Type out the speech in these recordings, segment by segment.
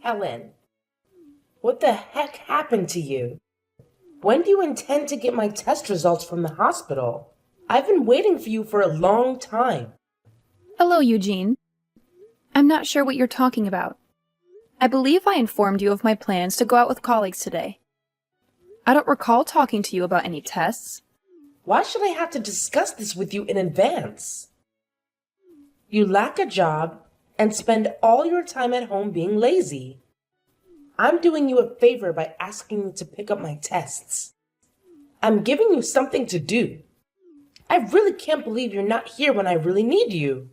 Helen, what the heck happened to you? When do you intend to get my test results from the hospital? I've been waiting for you for a long time. Hello, Eugene. I'm not sure what you're talking about. I believe I informed you of my plans to go out with colleagues today. I don't recall talking to you about any tests. Why should I have to discuss this with you in advance? You lack a job and spend all your time at home being lazy. I'm doing you a favor by asking you to pick up my tests. I'm giving you something to do. I really can't believe you're not here when I really need you.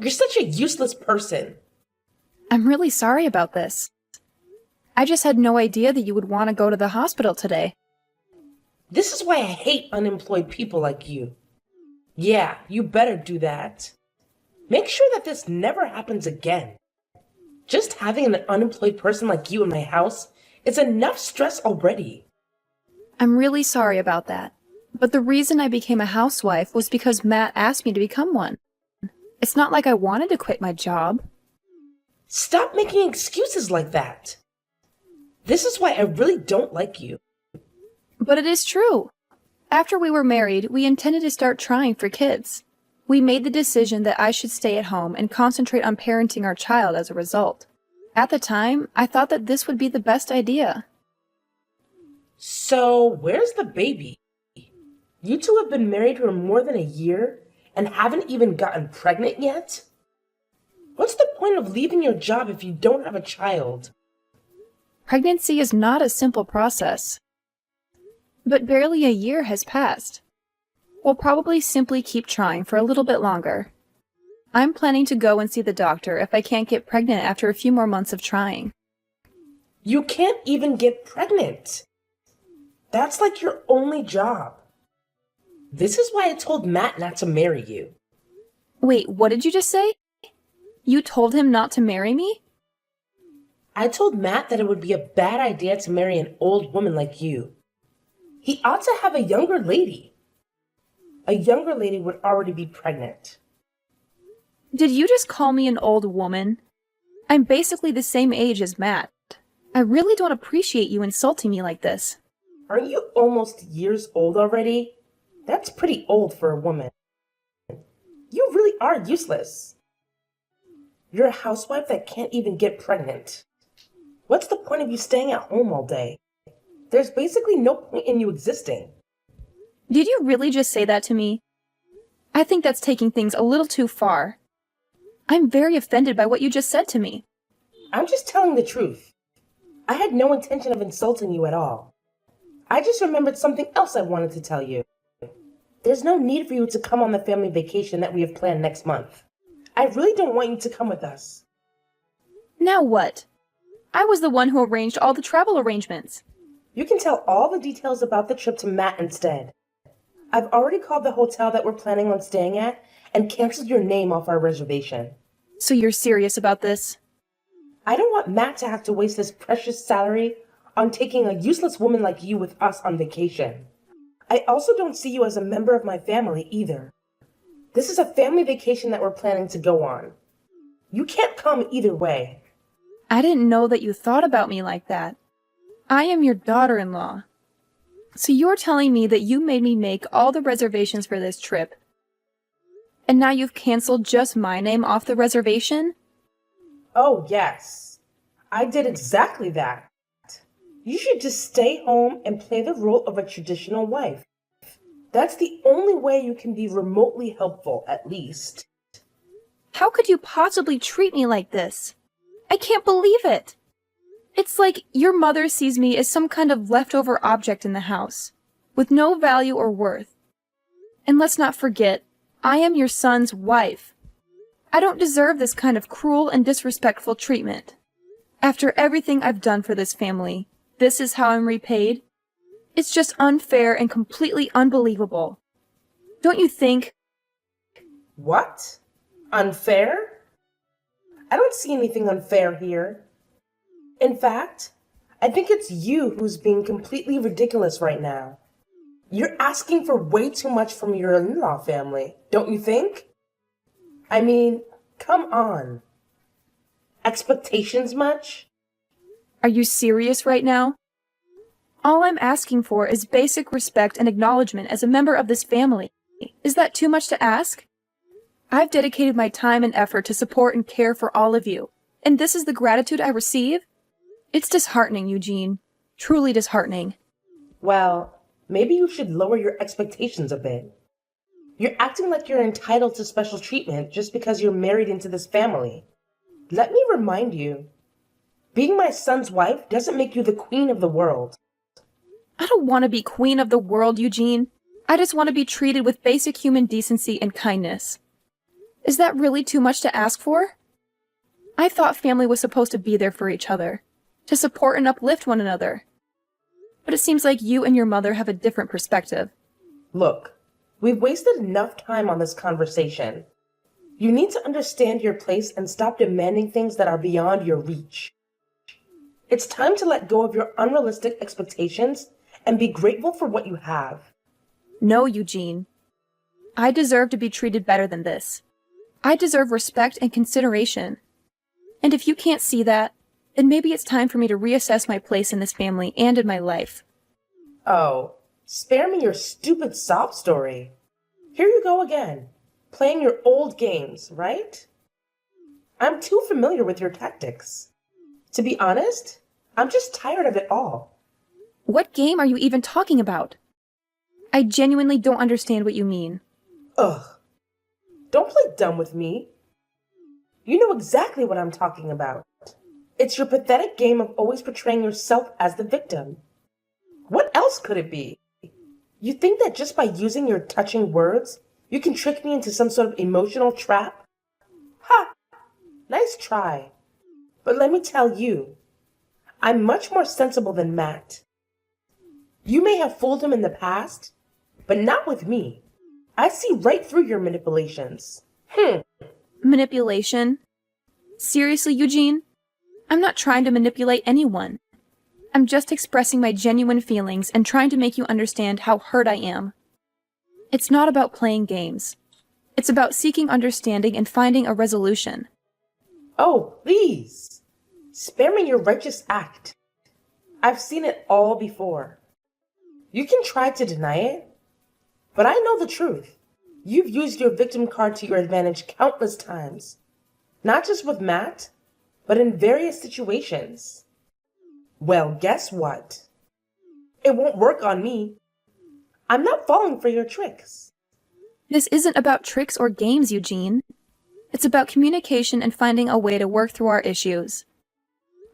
You're such a useless person. I'm really sorry about this. I just had no idea that you would want to go to the hospital today. This is why I hate unemployed people like you. Yeah, you better do that. Make sure that this never happens again. Just having an unemployed person like you in my house is enough stress already. I'm really sorry about that. But the reason I became a housewife was because Matt asked me to become one. It's not like I wanted to quit my job. Stop making excuses like that. This is why I really don't like you. But it is true. After we were married, we intended to start trying for kids. We made the decision that I should stay at home and concentrate on parenting our child as a result. At the time, I thought that this would be the best idea. So, where's the baby? You two have been married for more than a year and haven't even gotten pregnant yet? What's the point of leaving your job if you don't have a child? Pregnancy is not a simple process. But barely a year has passed. We'll probably simply keep trying for a little bit longer. I'm planning to go and see the doctor if I can't get pregnant after a few more months of trying. You can't even get pregnant. That's like your only job. This is why I told Matt not to marry you. Wait, what did you just say? You told him not to marry me? I told Matt that it would be a bad idea to marry an old woman like you. He ought to have a younger lady. A younger lady would already be pregnant. Did you just call me an old woman? I'm basically the same age as Matt. I really don't appreciate you insulting me like this. Aren't you almost years old already? That's pretty old for a woman. You really are useless. You're a housewife that can't even get pregnant. What's the point of you staying at home all day? There's basically no point in you existing. Did you really just say that to me? I think that's taking things a little too far. I'm very offended by what you just said to me. I'm just telling the truth. I had no intention of insulting you at all. I just remembered something else I wanted to tell you. There's no need for you to come on the family vacation that we have planned next month. I really don't want you to come with us. Now what? I was the one who arranged all the travel arrangements. You can tell all the details about the trip to Matt instead. I've already called the hotel that we're planning on staying at and canceled your name off our reservation. So you're serious about this? I don't want Matt to have to waste his precious salary on taking a useless woman like you with us on vacation. I also don't see you as a member of my family either. This is a family vacation that we're planning to go on. You can't come either way. I didn't know that you thought about me like that. I am your daughter-in-law. So you're telling me that you made me make all the reservations for this trip, and now you've canceled just my name off the reservation? Oh, yes. I did exactly that. You should just stay home and play the role of a traditional wife. That's the only way you can be remotely helpful, at least. How could you possibly treat me like this? I can't believe it. It's like your mother sees me as some kind of leftover object in the house, with no value or worth. And let's not forget, I am your son's wife. I don't deserve this kind of cruel and disrespectful treatment. After everything I've done for this family, this is how I'm repaid? It's just unfair and completely unbelievable. Don't you think? What? Unfair? I don't see anything unfair here. In fact, I think it's you who's being completely ridiculous right now. You're asking for way too much from your in-law family, don't you think? I mean, come on. expectations much? Are you serious right now? All I'm asking for is basic respect and acknowledgement as a member of this family. Is that too much to ask? I've dedicated my time and effort to support and care for all of you, and this is the gratitude I receive? It's disheartening, Eugene. Truly disheartening. Well, maybe you should lower your expectations a bit. You're acting like you're entitled to special treatment just because you're married into this family. Let me remind you, being my son's wife doesn't make you the queen of the world. I don't want to be queen of the world, Eugene. I just want to be treated with basic human decency and kindness. Is that really too much to ask for? I thought family was supposed to be there for each other, to support and uplift one another. But it seems like you and your mother have a different perspective. Look, we've wasted enough time on this conversation. You need to understand your place and stop demanding things that are beyond your reach. It's time to let go of your unrealistic expectations and be grateful for what you have. No, Eugene. I deserve to be treated better than this. I deserve respect and consideration. And if you can't see that, then maybe it's time for me to reassess my place in this family and in my life. Oh, spare me your stupid sob story. Here you go again, playing your old games, right? I'm too familiar with your tactics. To be honest, I'm just tired of it all. What game are you even talking about? I genuinely don't understand what you mean. Ugh. Don't play dumb with me. You know exactly what I'm talking about. It's your pathetic game of always portraying yourself as the victim. What else could it be? You think that just by using your touching words, you can trick me into some sort of emotional trap? Ha! Nice try. But let me tell you, I'm much more sensible than Matt. You may have fooled him in the past, but not with me. I see right through your manipulations. Manipulation? Seriously, Eugene? I'm not trying to manipulate anyone. I'm just expressing my genuine feelings and trying to make you understand how hurt I am. It's not about playing games. It's about seeking understanding and finding a resolution. Oh, please. Spare me your righteous act. I've seen it all before. You can try to deny it, but I know the truth. You've used your victim card to your advantage countless times. Not just with Matt, but in various situations. Well, guess what? It won't work on me. I'm not falling for your tricks. This isn't about tricks or games, Eugene. It's about communication and finding a way to work through our issues.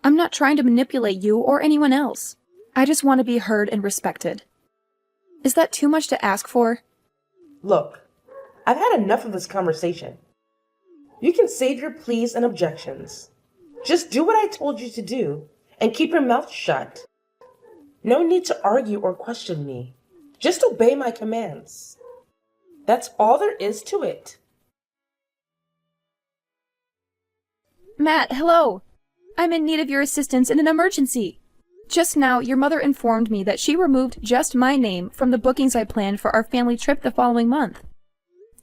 I'm not trying to manipulate you or anyone else. I just want to be heard and respected. Is that too much to ask for? Look, I've had enough of this conversation. You can save your pleas and objections. Just do what I told you to do and keep your mouth shut. No need to argue or question me. Just obey my commands. That's all there is to it. Matt, hello. I'm in need of your assistance in an emergency. Just now, your mother informed me that she removed just my name from the bookings I planned for our family trip the following month.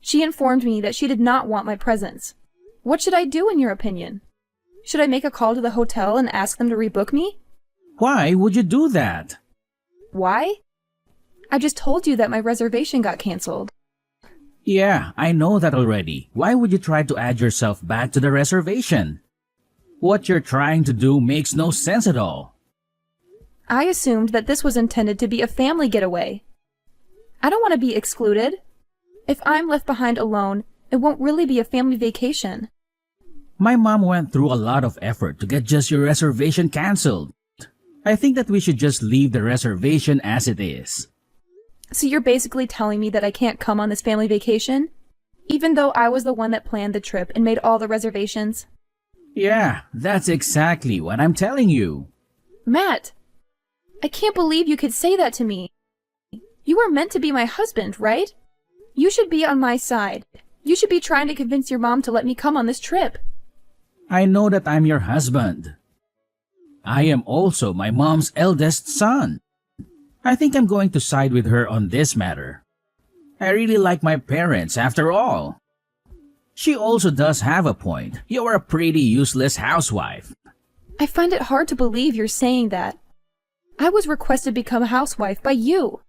She informed me that she did not want my presence. What should I do in your opinion? Should I make a call to the hotel and ask them to rebook me? Why would you do that? Why? I just told you that my reservation got canceled. Yeah, I know that already. Why would you try to add yourself back to the reservation? What you're trying to do makes no sense at all. I assumed that this was intended to be a family getaway. I don't want to be excluded. If I'm left behind alone, it won't really be a family vacation. My mom went through a lot of effort to get just your reservation canceled. I think that we should just leave the reservation as it is. So you're basically telling me that I can't come on this family vacation? Even though I was the one that planned the trip and made all the reservations? Yeah, that's exactly what I'm telling you. Matt! I can't believe you could say that to me. You were meant to be my husband, right? You should be on my side. You should be trying to convince your mom to let me come on this trip. I know that I'm your husband. I am also my mom's eldest son. I think I'm going to side with her on this matter. I really like my parents after all. She also does have a point. You're a pretty useless housewife. I find it hard to believe you're saying that. I was requested to become a housewife by you.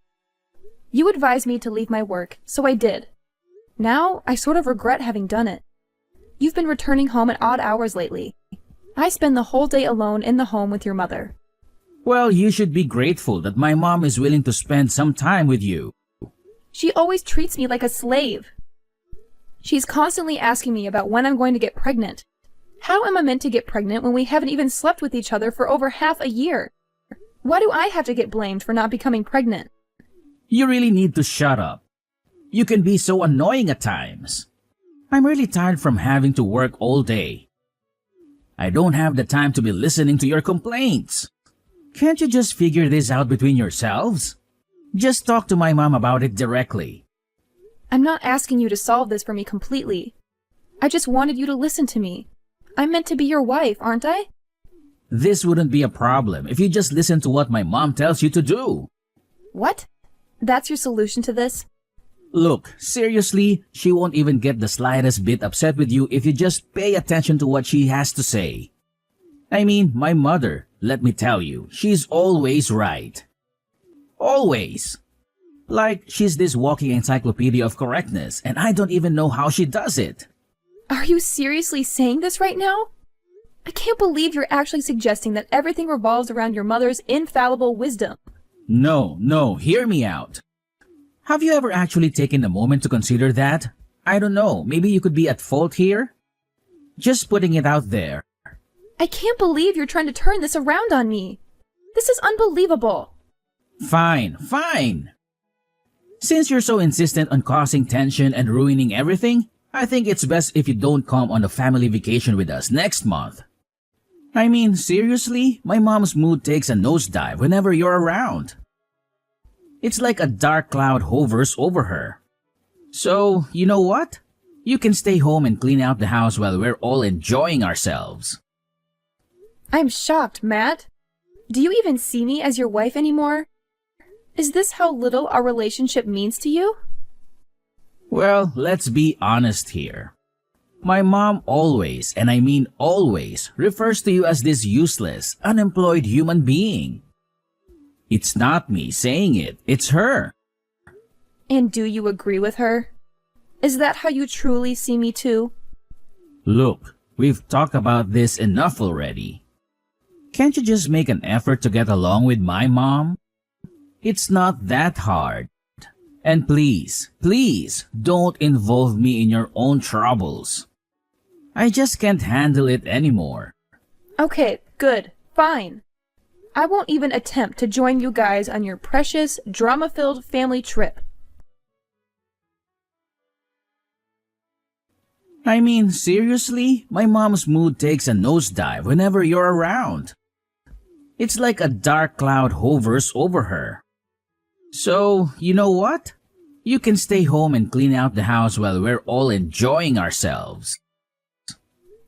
You advised me to leave my work, so I did. Now, I sort of regret having done it. You've been returning home at odd hours lately. I spend the whole day alone in the home with your mother. Well, you should be grateful that my mom is willing to spend some time with you. She always treats me like a slave. She's constantly asking me about when I'm going to get pregnant. How am I meant to get pregnant when we haven't even slept with each other for over half a year? Why do I have to get blamed for not becoming pregnant? You really need to shut up. You can be so annoying at times. I'm really tired from having to work all day. I don't have the time to be listening to your complaints. Can't you just figure this out between yourselves? Just talk to my mom about it directly. I'm not asking you to solve this for me completely. I just wanted you to listen to me. I'm meant to be your wife, aren't I? This wouldn't be a problem if you just listen to what my mom tells you to do. What? That's your solution to this? Look, seriously, she won't even get the slightest bit upset with you if you just pay attention to what she has to say. I mean, my mother, let me tell you, she's always right. Always. Like, she's this walking encyclopedia of correctness, and I don't even know how she does it. Are you seriously saying this right now? I can't believe you're actually suggesting that everything revolves around your mother's infallible wisdom. No, hear me out. Have you ever actually taken a moment to consider that? I don't know, maybe you could be at fault here? Just putting it out there. I can't believe you're trying to turn this around on me. This is unbelievable. Fine. Since you're so insistent on causing tension and ruining everything, I think it's best if you don't come on a family vacation with us next month. I mean, seriously, my mom's mood takes a nosedive whenever you're around. It's like a dark cloud hovers over her. So, you know what? You can stay home and clean out the house while we're all enjoying ourselves. I'm shocked, Matt. Do you even see me as your wife anymore? Is this how little our relationship means to you? Well, let's be honest here. My mom always, and I mean always, refers to you as this useless, unemployed human being. It's not me saying it, it's her. And do you agree with her? Is that how you truly see me too? Look, we've talked about this enough already. Can't you just make an effort to get along with my mom? It's not that hard. And please, don't involve me in your own troubles. I just can't handle it anymore. Okay, good, fine. I won't even attempt to join you guys on your precious, drama-filled family trip. I mean, seriously, my mom's mood takes a nosedive whenever you're around. It's like a dark cloud hovers over her. So, you know what? You can stay home and clean out the house while we're all enjoying ourselves.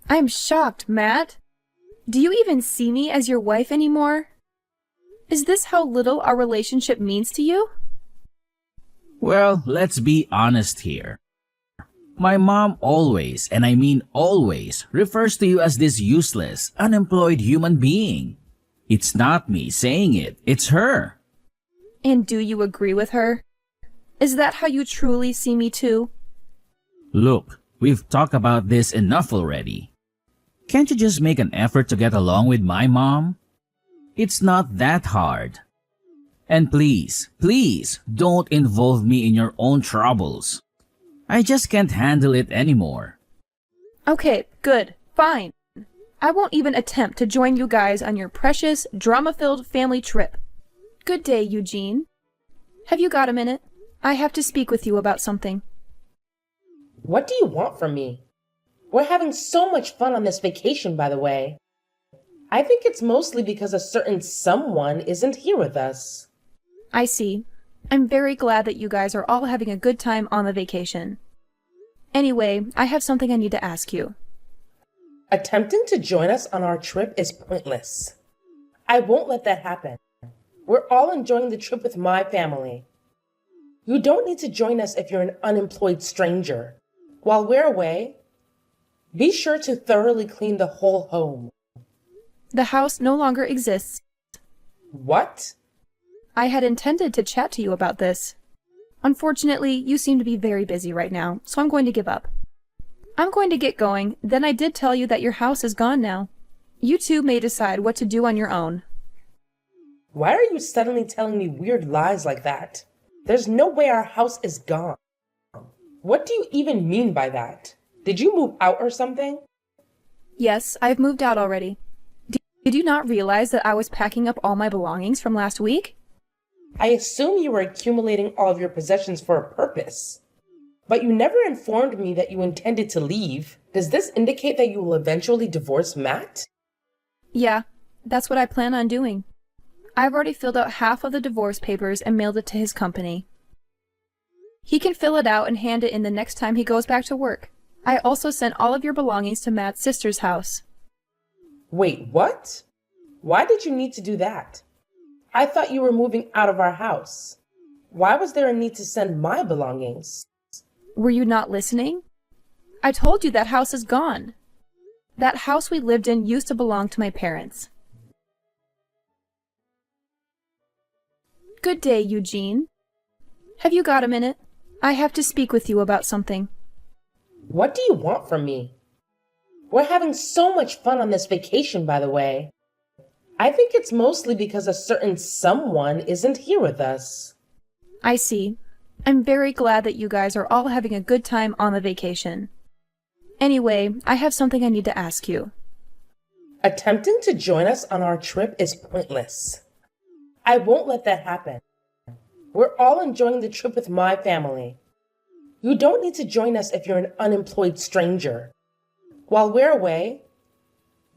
I'm shocked, Matt. Do you even see me as your wife anymore? Is this how little our relationship means to you? Well, let's be honest here. My mom always, and I mean always, refers to you as this useless, unemployed human being. It's not me saying it, it's her. And do you agree with her? Is that how you truly see me too? Look, we've talked about this enough already. Can't you just make an effort to get along with my mom? It's not that hard. And please, don't involve me in your own troubles. I just can't handle it anymore. Okay, good, fine. I won't even attempt to join you guys on your precious, drama-filled family trip. Good day, Eugene. Have you got a minute? I have to speak with you about something. What do you want from me? We're having so much fun on this vacation, by the way. I think it's mostly because a certain someone isn't here with us. I see. I'm very glad that you guys are all having a good time on the vacation. Anyway, I have something I need to ask you. Attempting to join us on our trip is pointless. I won't let that happen. We're all enjoying the trip with my family. You don't need to join us if you're an unemployed stranger. While we're away, Be sure to thoroughly clean the whole home. The house no longer exists. What? I had intended to chat to you about this. Unfortunately, you seem to be very busy right now, so I'm going to give up. I'm going to get going, then I did tell you that your house is gone now. You two may decide what to do on your own. Why are you suddenly telling me weird lies like that? There's no way our house is gone. What do you even mean by that? Did you move out or something? Yes, I've moved out already. Did you not realize that I was packing up all my belongings from last week? I assume you were accumulating all of your possessions for a purpose. But you never informed me that you intended to leave. Does this indicate that you will eventually divorce Matt? Yeah, that's what I plan on doing. I've already filled out half of the divorce papers and mailed it to his company. He can fill it out and hand it in the next time he goes back to work. I also sent all of your belongings to Matt's sister's house. Wait, what? Why did you need to do that? I thought you were moving out of our house. Why was there a need to send my belongings? Were you not listening? I told you that house is gone. That house we lived in used to belong to my parents. Good day, Eugene. Have you got a minute? I have to speak with you about something. What do you want from me? We're having so much fun on this vacation, by the way. I think it's mostly because a certain someone isn't here with us. I see. I'm very glad that you guys are all having a good time on the vacation. Anyway, I have something I need to ask you. Attempting to join us on our trip is pointless. I won't let that happen. We're all enjoying the trip with my family. You don't need to join us if you're an unemployed stranger. While we're away,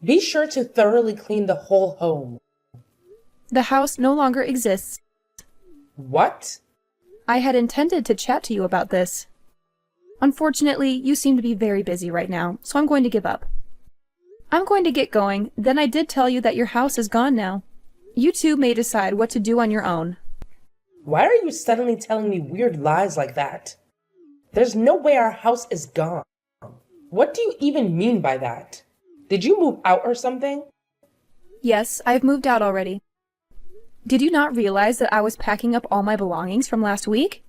be sure to thoroughly clean the whole home. The house no longer exists. What? I had intended to chat to you about this. Unfortunately, you seem to be very busy right now, so I'm going to give up. I'm going to get going, then I did tell you that your house is gone now. You two may decide what to do on your own. Why are you suddenly telling me weird lies like that? There's no way our house is gone. What do you even mean by that? Did you move out or something? Yes, I've moved out already. Did you not realize that I was packing up all my belongings from last week?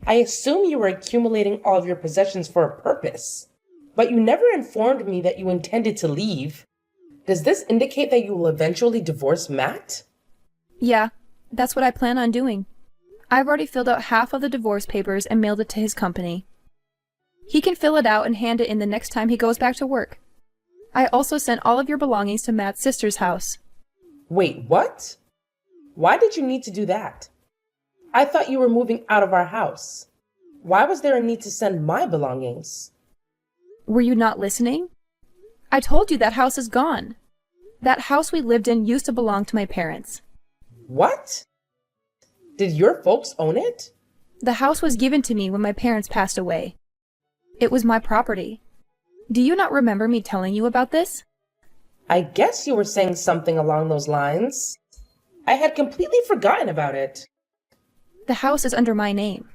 I assume you were accumulating all of your possessions for a purpose. But you never informed me that you intended to leave. Does this indicate that you will eventually divorce Matt? Yeah, that's what I plan on doing. I've already filled out half of the divorce papers and mailed it to his company. He can fill it out and hand it in the next time he goes back to work. I also sent all of your belongings to Matt's sister's house. Wait, what? Why did you need to do that? I thought you were moving out of our house. Why was there a need to send my belongings? Were you not listening? I told you that house is gone. That house we lived in used to belong to my parents. What? Did your folks own it? The house was given to me when my parents passed away. It was my property. Do you not remember me telling you about this? I guess you were saying something along those lines. I had completely forgotten about it. The house is under my name.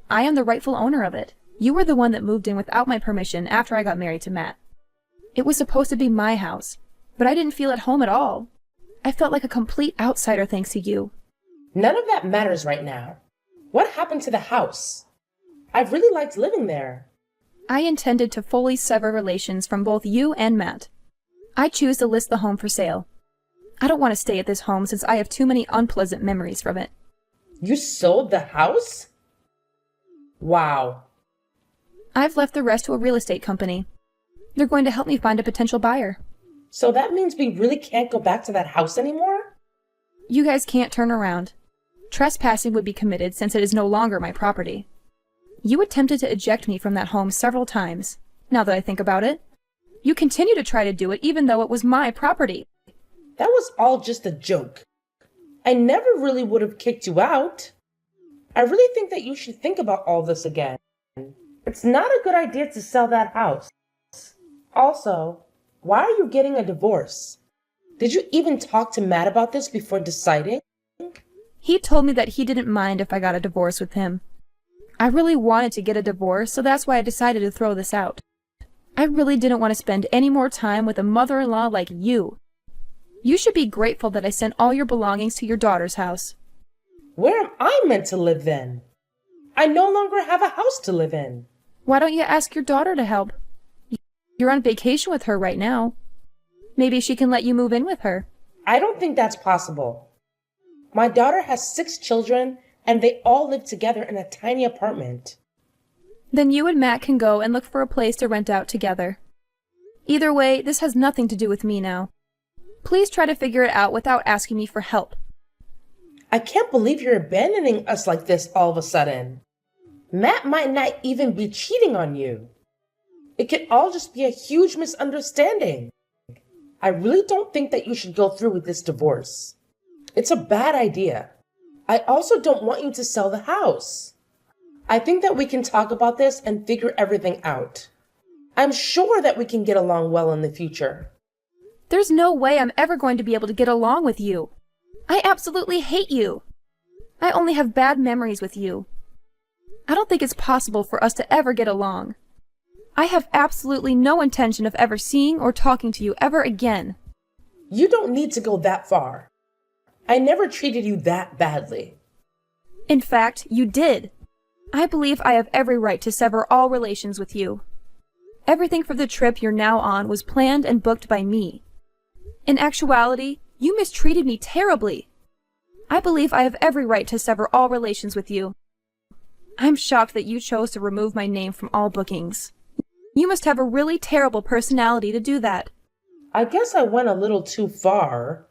I am the rightful owner of it. You were the one that moved in without my permission after I got married to Matt. It was supposed to be my house, but I didn't feel at home at all. I felt like a complete outsider thanks to you. None of that matters right now. What happened to the house? I've really liked living there. I intended to fully sever relations from both you and Matt. I choose to list the home for sale. I don't want to stay at this home since I have too many unpleasant memories from it. You sold the house? Wow. I've left the rest to a real estate company. They're going to help me find a potential buyer. So that means we really can't go back to that house anymore? You guys can't turn around. Trespassing would be committed since it is no longer my property. You attempted to eject me from that home several times, now that I think about it. You continue to try to do it even though it was my property. That was all just a joke. I never really would have kicked you out. I really think that you should think about all this again. It's not a good idea to sell that house. Also, why are you getting a divorce? Did you even talk to Matt about this before deciding? He told me that he didn't mind if I got a divorce with him. I really wanted to get a divorce, so that's why I decided to throw this out. I really didn't want to spend any more time with a mother-in-law like you. You should be grateful that I sent all your belongings to your daughter's house. Where am I meant to live then? I no longer have a house to live in. Why don't you ask your daughter to help? You're on vacation with her right now. Maybe she can let you move in with her. I don't think that's possible. My daughter has 6 children, and they all live together in a tiny apartment. Then you and Matt can go and look for a place to rent out together. Either way, this has nothing to do with me now. Please try to figure it out without asking me for help. I can't believe you're abandoning us like this all of a sudden. Matt might not even be cheating on you. It could all just be a huge misunderstanding. I really don't think that you should go through with this divorce. It's a bad idea. I also don't want you to sell the house. I think that we can talk about this and figure everything out. I'm sure that we can get along well in the future. There's no way I'm ever going to be able to get along with you. I absolutely hate you. I only have bad memories with you. I don't think it's possible for us to ever get along. I have absolutely no intention of ever seeing or talking to you ever again. You don't need to go that far. I never treated you that badly. In fact, you did. I believe I have every right to sever all relations with you. Everything for the trip you're now on was planned and booked by me. In actuality, you mistreated me terribly. I believe I have every right to sever all relations with you. I'm shocked that you chose to remove my name from all bookings. You must have a really terrible personality to do that. I guess I went a little too far.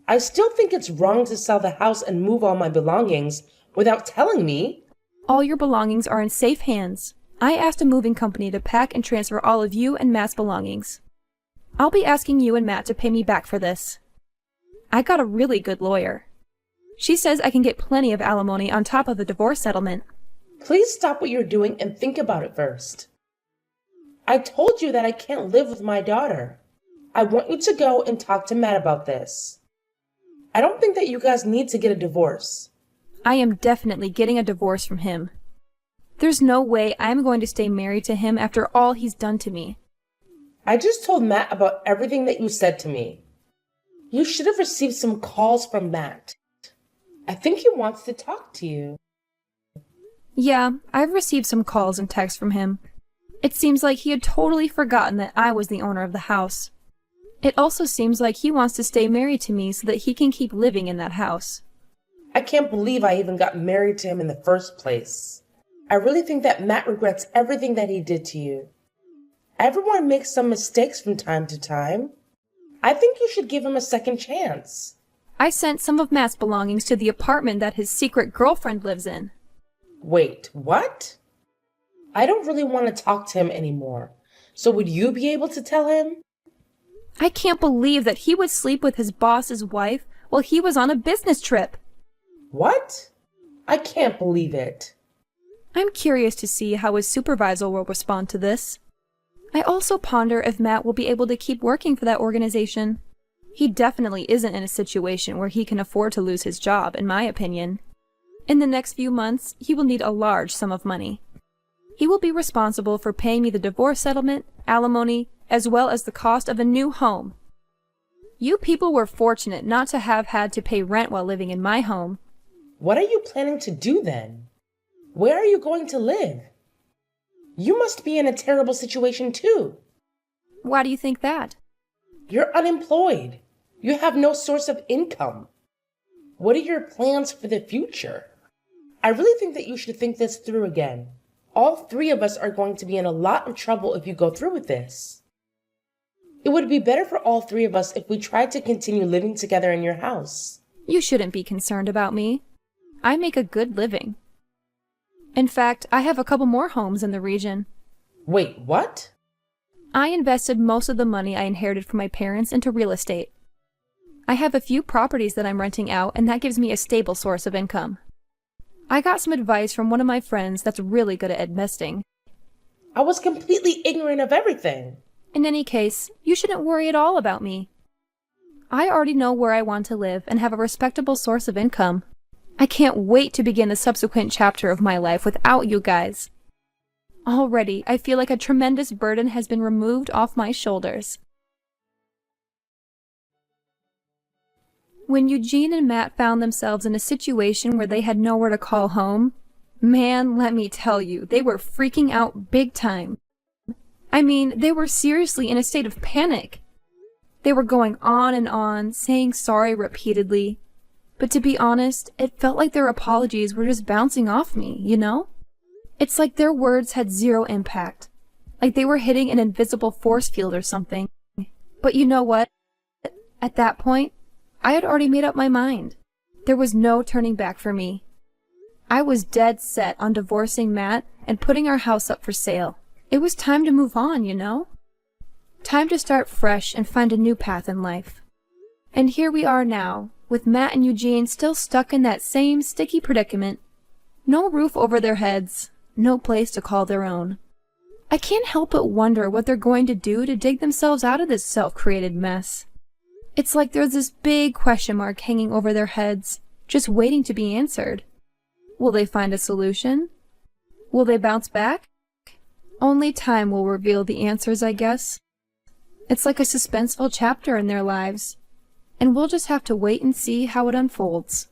I still think it's wrong to sell the house and move all my belongings without telling me. All your belongings are in safe hands. I asked a moving company to pack and transfer all of you and Matt's belongings. I'll be asking you and Matt to pay me back for this. I got a really good lawyer. She says I can get plenty of alimony on top of the divorce settlement. Please stop what you're doing and think about it first. I told you that I can't live with my daughter. I want you to go and talk to Matt about this. I don't think that you guys need to get a divorce. I am definitely getting a divorce from him. There's no way I'm going to stay married to him after all he's done to me. I just told Matt about everything that you said to me. You should have received some calls from Matt. I think he wants to talk to you. Yeah, I've received some calls and texts from him. It seems like he had totally forgotten that I was the owner of the house. It also seems like he wants to stay married to me so that he can keep living in that house. I can't believe I even got married to him in the first place. I really think that Matt regrets everything that he did to you. Everyone makes some mistakes from time to time. I think you should give him a second chance. I sent some of Matt's belongings to the apartment that his secret girlfriend lives in. Wait, what? I don't really want to talk to him anymore. So would you be able to tell him? I can't believe that he would sleep with his boss's wife while he was on a business trip. What? I can't believe it. I'm curious to see how his supervisor will respond to this. I also ponder if Matt will be able to keep working for that organization. He definitely isn't in a situation where he can afford to lose his job, in my opinion. In the next few months, he will need a large sum of money. He will be responsible for paying me the divorce settlement, alimony, as well as the cost of a new home. You people were fortunate not to have had to pay rent while living in my home. What are you planning to do then? Where are you going to live? You must be in a terrible situation too. Why do you think that? You're unemployed. You have no source of income. What are your plans for the future? I really think that you should think this through again. All 3 of us are going to be in a lot of trouble if you go through with this. It would be better for all 3 of us if we tried to continue living together in your house. You shouldn't be concerned about me. I make a good living. In fact, I have a couple more homes in the region. Wait, what? I invested most of the money I inherited from my parents into real estate. I have a few properties that I'm renting out, and that gives me a stable source of income. I got some advice from one of my friends that's really good at investing. I was completely ignorant of everything. In any case, you shouldn't worry at all about me. I already know where I want to live and have a respectable source of income. I can't wait to begin the subsequent chapter of my life without you guys. Already, I feel like a tremendous burden has been removed off my shoulders. When Eugene and Matt found themselves in a situation where they had nowhere to call home, man, let me tell you, they were freaking out big time. I mean, they were seriously in a state of panic. They were going on and on, saying sorry repeatedly. But to be honest, it felt like their apologies were just bouncing off me, you know? It's like their words had zero impact, like they were hitting an invisible force field or something. But you know what? At that point, I had already made up my mind. There was no turning back for me. I was dead set on divorcing Matt and putting our house up for sale. It was time to move on, you know? Time to start fresh and find a new path in life. And here we are now, with Matt and Eugene still stuck in that same sticky predicament. No roof over their heads, no place to call their own. I can't help but wonder what they're going to do to dig themselves out of this self-created mess. It's like there's this big question mark hanging over their heads, just waiting to be answered. Will they find a solution? Will they bounce back? Only time will reveal the answers, I guess. It's like a suspenseful chapter in their lives, and we'll just have to wait and see how it unfolds.